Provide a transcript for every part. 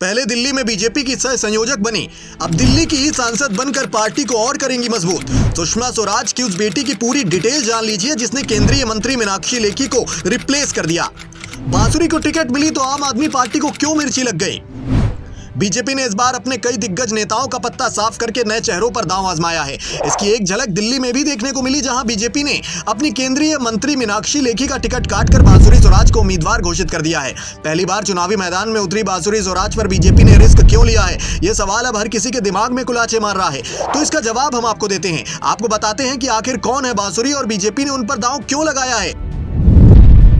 पहले दिल्ली में बीजेपी की सह संयोजक बनी, अब दिल्ली की ही सांसद बनकर पार्टी को और करेंगी मजबूत। सुषमा स्वराज की उस बेटी की पूरी डिटेल जान लीजिए जिसने केंद्रीय मंत्री मीनाक्षी लेखी को रिप्लेस कर दिया। बांसुरी को टिकट मिली तो आम आदमी पार्टी को क्यों मिर्ची लग गई? बीजेपी ने इस बार अपने कई दिग्गज नेताओं का पत्ता साफ करके नए चेहरों पर दांव आजमाया है। इसकी एक झलक दिल्ली में भी देखने को मिली, जहां बीजेपी ने अपनी केंद्रीय मंत्री मीनाक्षी लेखी का टिकट काटकर बांसुरी स्वराज को उम्मीदवार घोषित कर दिया है। पहली बार चुनावी मैदान में उतरी बांसुरी स्वराज पर बीजेपी ने रिस्क क्यों लिया है, यह सवाल अब हर किसी के दिमाग में कुलाचे मार रहा है। तो इसका जवाब हम आपको देते हैं। आपको बताते हैं कि आखिर कौन है बांसुरी और बीजेपी ने उन पर दांव क्यों लगाया है।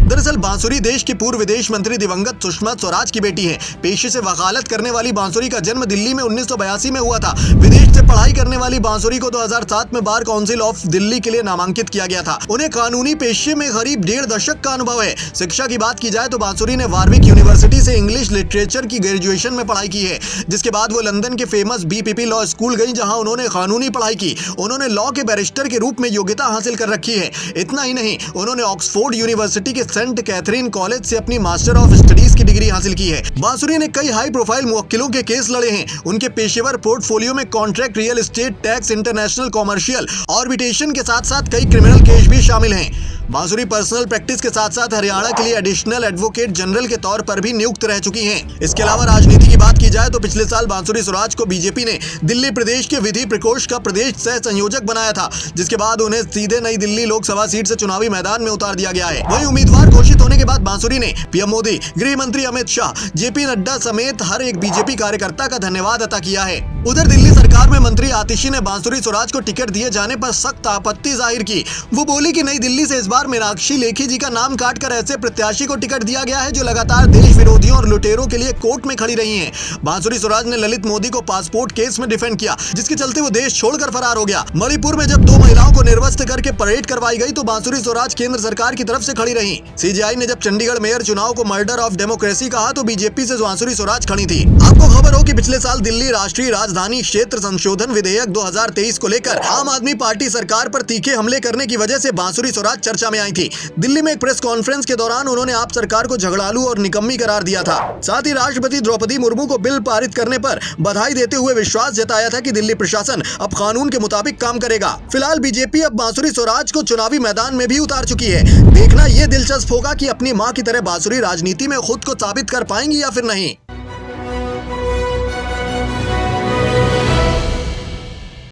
दरअसल बांसुरी देश की पूर्व विदेश मंत्री दिवंगत सुषमा स्वराज की बेटी है। पेशे से वकालत करने वाली बांसुरी का जन्म दिल्ली में 1982 में हुआ था। विदेश से पढ़ाई करने वाली बांसुरी को 2007 में बार काउंसिल ऑफ दिल्ली के लिए नामांकित किया गया था। उन्हें कानूनी पेशे में करीब 1.5 दशक का अनुभव है। शिक्षा की बात की जाए तो बांसुरी ने वारविक यूनिवर्सिटी से इंग्लिश लिटरेचर की ग्रेजुएशन में पढ़ाई की है, जिसके बाद वो लंदन के फेमस BPP लॉ स्कूल गई, जहां उन्होंने कानूनी पढ़ाई की। उन्होंने लॉ के बैरिस्टर के रूप में योग्यता हासिल कर रखी है। इतना ही नहीं, उन्होंने ऑक्सफोर्ड यूनिवर्सिटी के सेंट कैथरीन कॉलेज से अपनी मास्टर ऑफ स्टडीज की डिग्री हासिल की है। बांसुरी ने कई हाई प्रोफाइल मुवक्किलों के केस लड़े हैं। उनके पेशेवर पोर्टफोलियो में contract, real estate, tax, international, commercial, arbitration के साथ साथ कई क्रिमिनल केस भी शामिल हैं। बांसुरी पर्सनल प्रैक्टिस के साथ साथ हरियाणा के लिए एडिशनल एडवोकेट जनरल के तौर पर भी नियुक्त रह चुकी हैं। इसके अलावा राजनीति की बात की जाए तो पिछले साल बांसुरी स्वराज को बीजेपी ने दिल्ली प्रदेश के विधि प्रकोष्ठ का प्रदेश सह संयोजक बनाया था, जिसके बाद उन्हें सीधे नई दिल्ली लोकसभा सीट से चुनावी मैदान में उतार दिया गया है। वहीं उम्मीदवार घोषित होने के बाद बांसुरी ने पीएम मोदी, गृह मंत्री अमित शाह, JP नड्डा समेत हर एक बीजेपी कार्यकर्ता का धन्यवाद अता किया है। उधर दिल्ली सरकार में मंत्री आतिशी ने बांसुरी स्वराज को टिकट दिए जाने पर सख्त आपत्ति जाहिर की। वो बोली कि नई दिल्ली से इस बार मीनाक्षी लेखी जी का नाम काटकर ऐसे प्रत्याशी को टिकट दिया गया है जो लगातार देश विरोधियों और लुटेरों के लिए कोर्ट में खड़ी रही हैं। बांसुरी स्वराज ने ललित मोदी को पासपोर्ट केस में डिफेंड किया, जिसके चलते वो देश छोड़कर फरार हो गया। मणिपुर में जब 2 महिलाओं को निर्वस्त्र करके परेड करवाई गई तो बांसुरी स्वराज केंद्र सरकार की तरफ से खड़ी रही। CJI ने जब चंडीगढ़ मेयर चुनाव को मर्डर ऑफ डेमोक्रेसी कहा तो बीजेपी से बांसुरी स्वराज खड़ी थी। आपको खबर हो कि पिछले साल दिल्ली राष्ट्रीय राजधानी क्षेत्र संशोधन विधेयक 2023 को लेकर आम आदमी पार्टी सरकार पर तीखे हमले करने की वजह से बांसुरी स्वराज चर्चा में आई थी। दिल्ली में एक प्रेस कॉन्फ्रेंस के दौरान उन्होंने आप सरकार को झगड़ालू और निकम्मी करार दिया था। साथ ही राष्ट्रपति द्रौपदी मुर्मू को बिल पारित करने पर बधाई देते हुए विश्वास जताया था कि दिल्ली प्रशासन अब कानून के मुताबिक काम करेगा। फिलहाल बीजेपी अब बांसुरी स्वराज को चुनावी मैदान में भी उतार चुकी है। देखना यह दिलचस्प होगा कि अपनी मां की तरह बांसुरी राजनीति में खुद को साबित कर पाएंगी या फिर नहीं।